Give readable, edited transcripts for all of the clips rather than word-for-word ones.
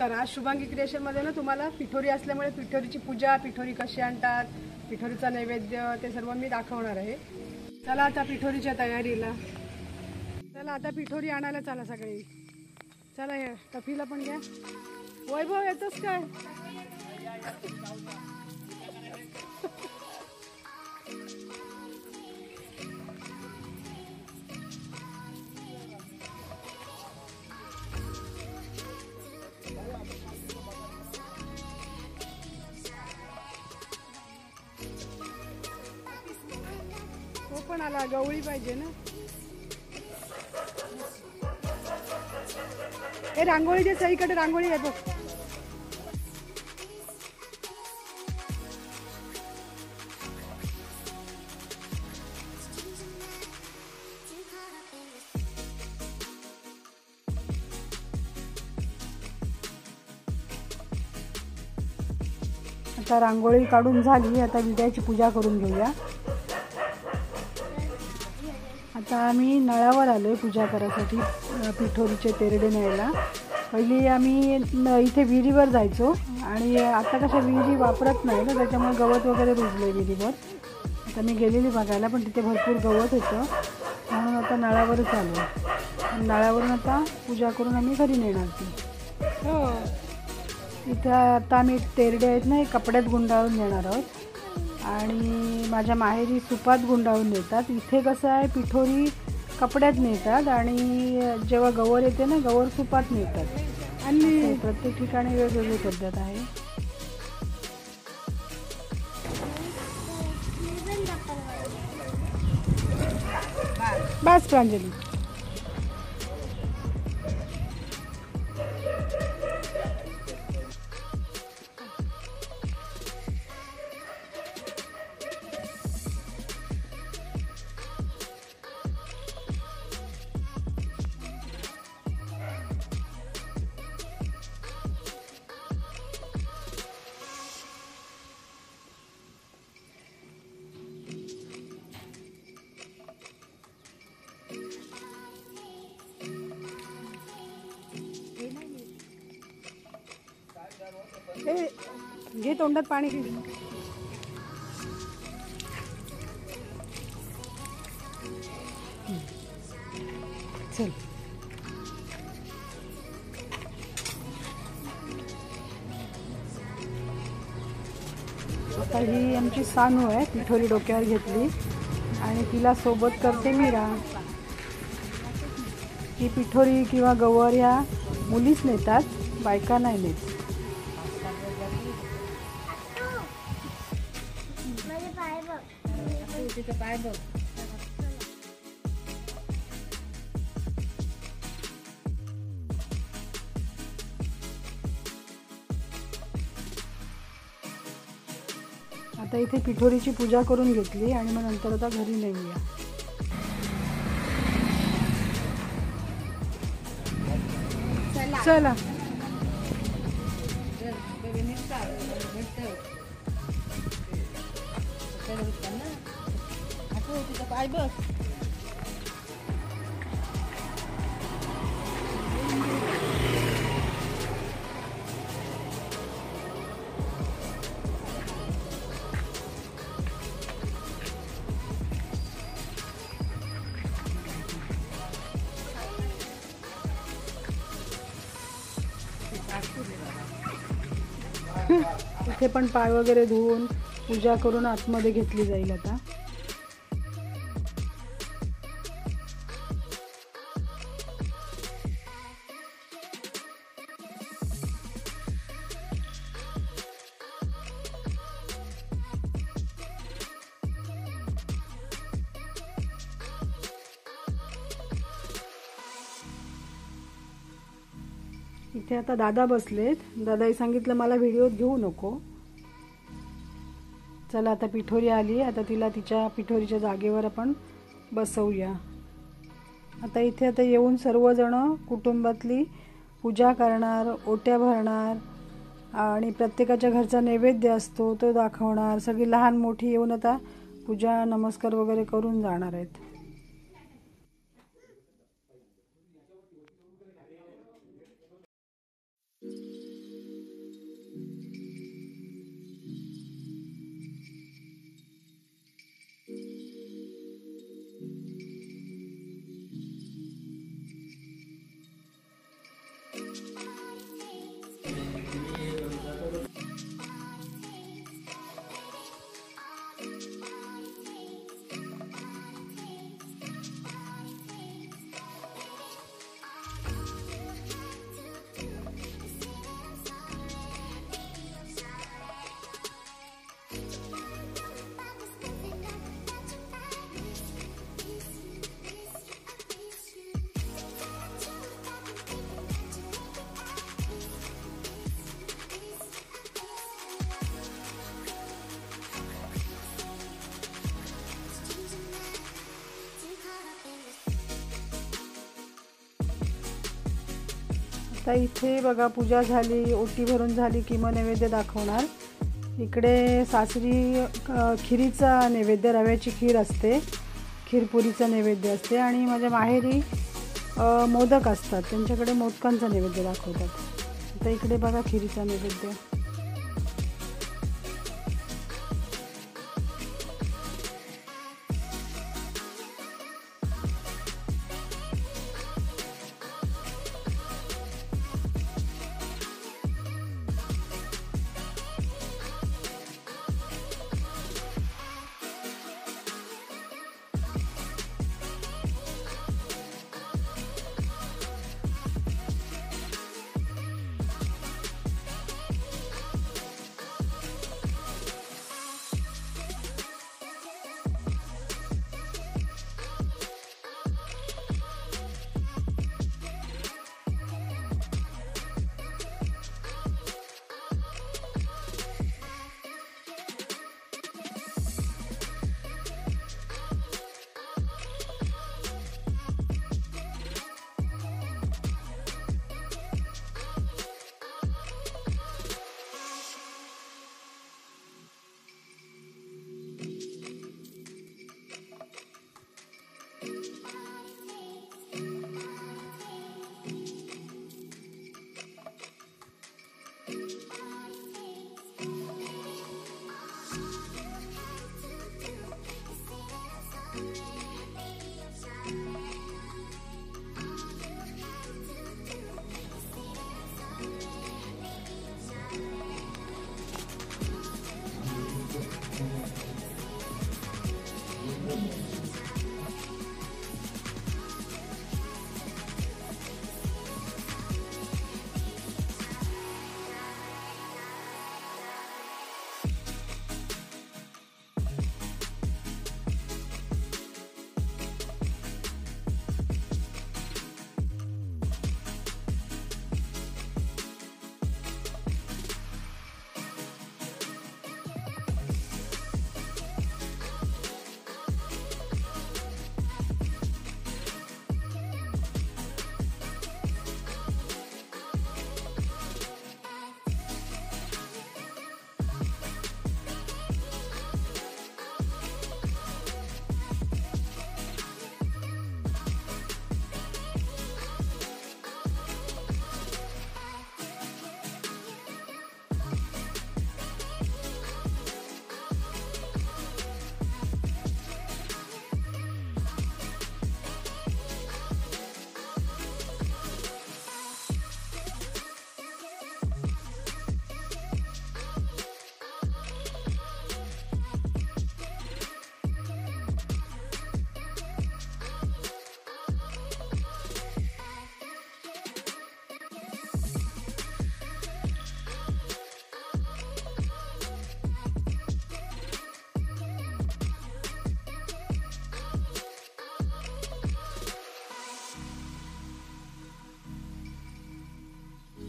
तर आज शुभांगी क्रिएशन मध्ये ना तुम्हाला पिठोरी असल्यामुळे पिठोरीची पूजा, पिठोरी कशी आणतात, पिठोरीचा नैवेद्य ते सर्व मी दाखवणार आहे। चला आता पिठोरीच्या तयारीला। चला आता पिठोरी आणायला चला सगळे। चला हे टफीला पण घ्या। वैभव येतोस काय? तो पण आला, गवळी पाहिजे ना। हे रांगोळीच्या सईकडे रांगोळी आहे बघ। आता रांगोळी काढून झाली, आता विड्याची पूजा करून घेऊया। आता आम्ही नळावर आलोय पूजा करायसाठी, पिठोरीचे तेरडे न्यायला। पहिली आम्ही इथे विहिरीवर जायचो आणि आता कशा विहिरी वापरत नाही ना, त्याच्यामुळे गवत वगैरे रुजले विहिरीवर। आता मी गेलेली बघायला, पण तिथे भरपूर गवत होतं, म्हणून आता नळावरच आलो। नळावरून आता पूजा करून आम्ही घरी नेणार ती। हो, इथे आता आम्ही तेरडे आहेत ना, कपड्यात गुंडाळून नेणार आहोत आणि माझ्या माहेरी सुपात गुंडाळून नेतात। इथे कसं आहे, पिठोरी कपड्यात नेतात आणि जेव्हा गवर येते ना, गवर सुपात नेतात आणि प्रत्येक ठिकाणी वेगवेगळी पद्धत आहे। बस प्रांजली, घे तोंडात पाणी घे। चल आता ही आमची सानू आहे, पिठोरी डोक्यावर घेतली आणि तिला सोबत करते मीरा। ही पिठोरी किंवा गवर ह्या मुलीच नेतात, बायका नाही नेत। आता इथे पिठोरीची पूजा करून घेतली आणि मग नंतर आता घरी नेऊया। चला इथे पण पाय वगैरे धुवून पूजा करून आतमध्ये घेतली जाईल आता। इथे आता दादा बसलेत। दादाही सांगितलं मला व्हिडिओ घेऊ नको। चला आता पिठोरी आली, आता तिला तिच्या पिठोरीच्या जागेवर आपण बसवूया। आता इथे आता येऊन सर्वजण कुटुंबातली पूजा करणार, ओट्या भरणार आणि प्रत्येकाच्या घरचा नैवेद्य असतो तो दाखवणार। सगळी लहान मोठी येऊन आता पूजा नमस्कार वगैरे करून जाणार आहेत। आता इथे बघा पूजा झाली, ओटी भरून झाली की मग नैवेद्य दाखवणार. इकडे सासरी खिरीचा नैवेद्य, रव्याची खीर असते, खीरपुरीचा नैवेद्य असते. आणि माझ्या माहेरी मोदक असतात, त्यांच्याकडे मोदकांचा नैवेद्य दाखवतात. आता इकडे बघा खिरीचा नैवेद्य.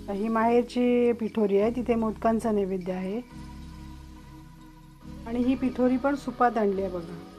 ही माहेरची पिठोरी आहे, तिथे मोदकांचा नैवेद्य आहे. आणि ही पिठोरी पण सुपात आणली आहे बघा.